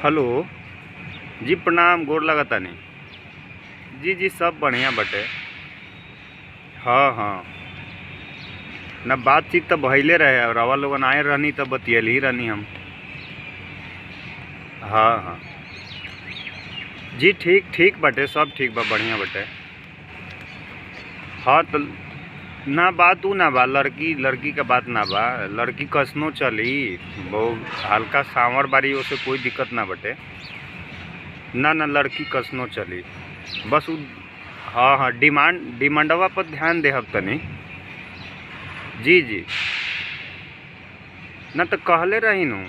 Hello जी, प्रणाम। गोर लगतानी। जी जी, सब बढ़िया बटे। हाँ हाँ, ना बातचीत तो भइले रहे और रवा लोगन आए रहनी तो बतियल ही रहनी हम। हाँ हाँ जी, ठीक ठीक बटे, सब ठीक बा, बढ़िया बटे। हाँ तो ना बात ऊ ना बा, लड़की लड़की का बात ना बा। लड़की कसनो चली, बहुत हल्का सांवर बारी, ओसे कोई दिक्कत ना बटे। ना ना, लड़की कसनो चली, बस उ। हाँ हाँ, डिमांडवा पर ध्यान देहब तनी। जी जी, ना तो कहले रही नू।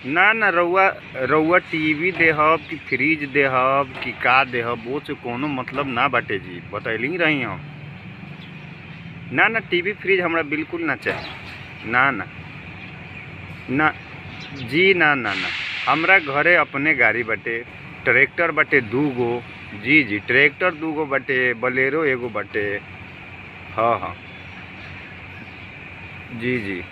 ना ना, रउआ रउआ टीवी देहब कि फ्रिज देहब कि का देहब, वो से कोनो मतलब ना बाटे जी, बतैली ही रही हम। ना ना, टीवी फ्रिज हमरा बिल्कुल ना चाही। ना ना ना जी, ना ना ना, हमरा घरे अपने गाड़ी बाटे। ट्रैक्टर बाटे 2 गो। जी जी, ट्रैक्टर 2 गो बाटे, बोलेरो एगो बाटे। हाँ हाँ जी जी,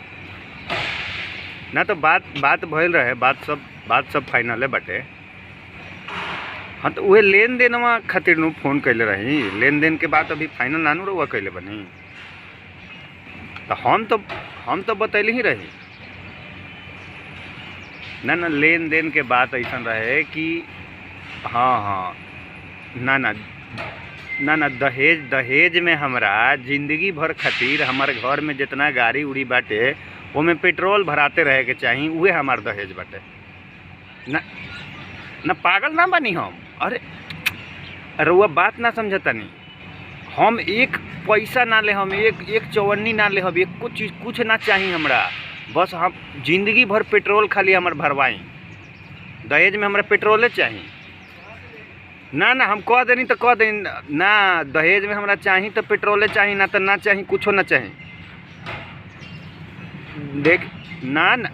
ना तो बात बात भइल रहे, बात सब फाइनल है बाटे। हाँ तो उहे लेन देनवा खातिर नु फोन कैले रही। लेन देन के बात अभी फाइनल नानू रहुआ कैले बनी। तो हम तो बतैले ही रही। ना ना, लेन देन के बात ऐसा रहे कि हाँ हाँ, ना ना ना ना, दहेज में हमरा जिंदगी भर खातिर हमारे घर में जितना गाड़ी उड़ी बाटे ओमे पेट्रोल भराते रहे के चाही, उहे हमार दहेज बाटे। ना ना, पागल ना बनी हम। अरे रउआ बात ना समझतानी। हम एक पैसा ना ले, हम एक चवन्नी ना ले, हम एक कुछ चीज़ कुछ ना चाही हमरा। बस हम जिंदगी भर पेट्रोल खाली हमार भरवाई। दहेज में हमरा पेट्रोले चाही। ना ना, हम कह देनी तो कह देनी ना, दहेज में हमरा चाही तो पेट्रोले चाही, ना तो ना चाही, कुछो ना चाही। देख ना ना,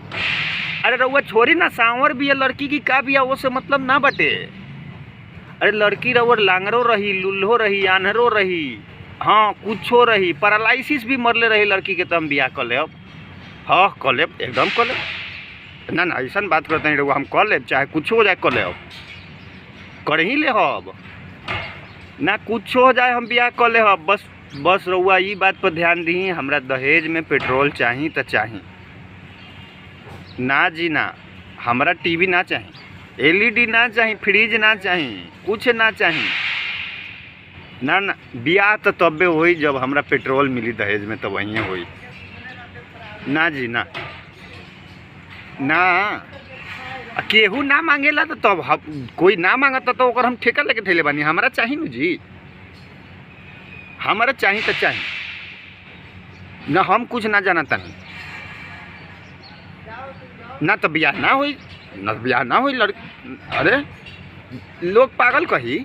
अरे रउआ छोरी ना, सांवर भी है लड़की की का भी है, वो से मतलब ना बटे। अरे लड़की रउआ लांगरो रही, लुल्हो रही, आन्हरो रही, हाँ कुछो रही, पैरालिसिस भी मरले रही लड़की के, तो हम बियाह कर लेब। हाँ कर लेब, एकदम कर लेब। ना ना, ऐसा बात करते हैं रउआ, हम कर लेब, चाहे कुछो हो जाए कर लेब, कर ही ले हब। ना कुछो हो जाए हम बियाह कर लेब। बस रउआ ई बात पर ध्यान दी, हमरा दहेज में पेट्रोल चाही तो चाही। ना जी ना, हमरा टीवी ना चाही, एलईडी ना चाही, फ्रिज ना चाही, कुछ ना चाही। ना ना, बियाह तो तबे होई जब हमरा पेट्रोल मिली दहेज में, तो वहीं होई। ना जी ना ना, केहू ना मांगेला तो तब कोई ना मांगता तो ओकर हम ठेका लेके थैले बानी। हमरा चाही न जी, हमरा चाही तो चाही ना, हम कुछ ना जानता नहीं। ना तो ब्याह ना हुई, ना ब्याह ना हुई लड़की। अरे लोग पागल कही,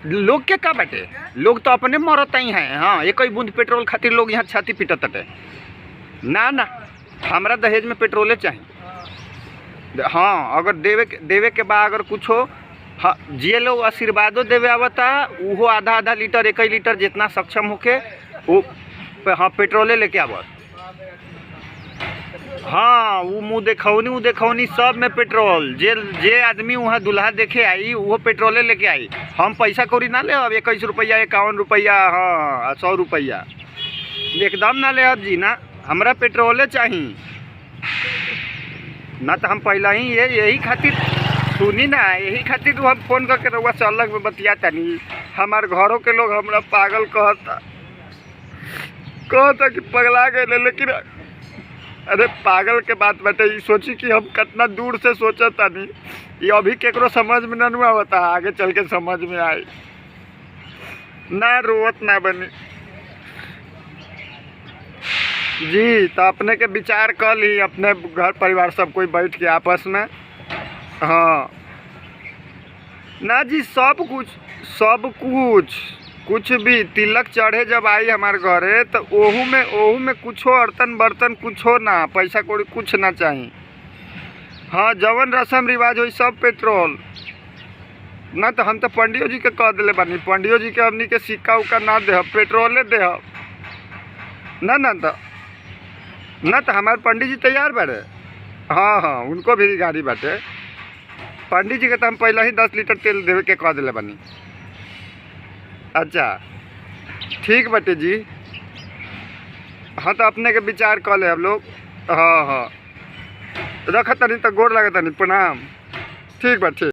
लोग के का बाटे, लोग तो अपने मरत ही हैं। हाँ, एक ही बूंद पेट्रोल खातिर लोग यहाँ छाती पीटत हटे। ना ना, हमरा दहेज में पेट्रोले चाहिए। हाँ, अगर देवे के बा, अगर कुछ हो, हाँ जे लोग आशीर्वादों देवे आवता, उहो आधा लीटर 1 लीटर जितना सक्षम होके वो, हाँ पेट्रोले लेके आवत। हाँ, वो मुँह देखौनी सब में पेट्रोल। जे आदमी वहाँ दूल्हा देखे आई वो पेट्रोले लेके आई। हम पैसा कौड़ी ना ले, अब 21 रुपया, 51 रुपया, हाँ 100 रुपया, एकदम ना ले अब जी ना, हमरा पेट्रोले चाहिए। ना तो हम पहला ही यही खातिर सुनी ना, यही खातिर तो हम फोन करके रउआ से अलग में बतिया तनी। हमार घरों के लोग हमरा पागल कहता कि पगला गए। लेकिन अरे पागल के बात बाटे, ये सोची कि हम कितना दूर से सोचा तानी, ये अभी केकरो समझ में ना आवता, आगे चल के समझ में आए। ना रोवत ना बनी जी, तो अपने के विचार कर ली, अपने घर परिवार सब कोई बैठ के आपस में। हाँ ना जी, सब कुछ भी तिलक चढ़े जब आई हमारे घरे, तो ओहू में कुछो अर्तन बर्तन कुछो ना, पैसा कौड़ी कुछ ना चाहिए। हाँ, जवन रस्म रिवाज हो सब पेट्रोल। ना तो हम तो पंडियो जी के कह दिले बानी, पंडियो जी के हमनी के सिक्का उक्का ना देहब, पेट्रोले देहब। ना तो हमारे पंडित जी तैयार बारे। हाँ हाँ, उनको भी गाड़ी बाटे। पंडित जी के तो हम पहले ही 10 लीटर तेल देवे के कह दिले बानी। अच्छा ठीक बाटे जी। हाँ तो अपने के विचार कर ले हम लोग। हाँ हाँ रख तनी तो गोड़ लगे तनी प्रणाम। ठीक बा ठीक।